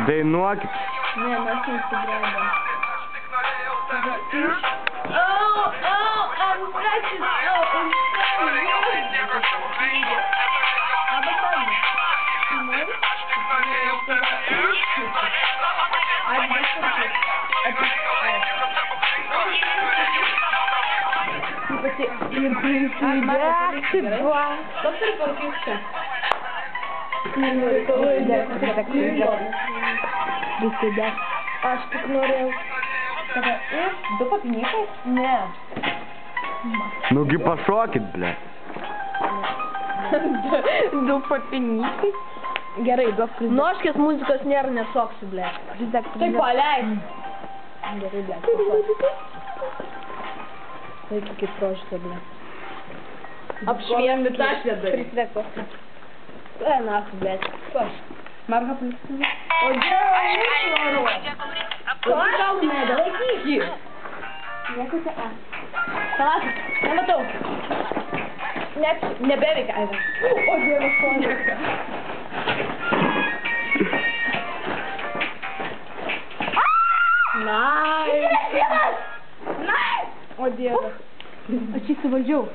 Dainuokit. Ne, mes neįsibraidom. I'm precious. Aš tik norėjau. Du papinikai? Ne. Nugi pašokit, blėt. Du papinikai? Gerai, duok prizdą. Noškės muzikos nėra, nešoksiu, blėt. Tai paleid. Gerai, blėt. Tai kaip prožita, blėt. Apšviesti tą švedai. Prisveko. Nasu, blėt. Marga palistų. O dievai, nešvaru. Gal nedalaikyk jį. Niekuose A. Palauk, nematau. Net nebeveikia, Aiva. O dievas, šonė. Nice. O dievas. Aš įsivaldžiau.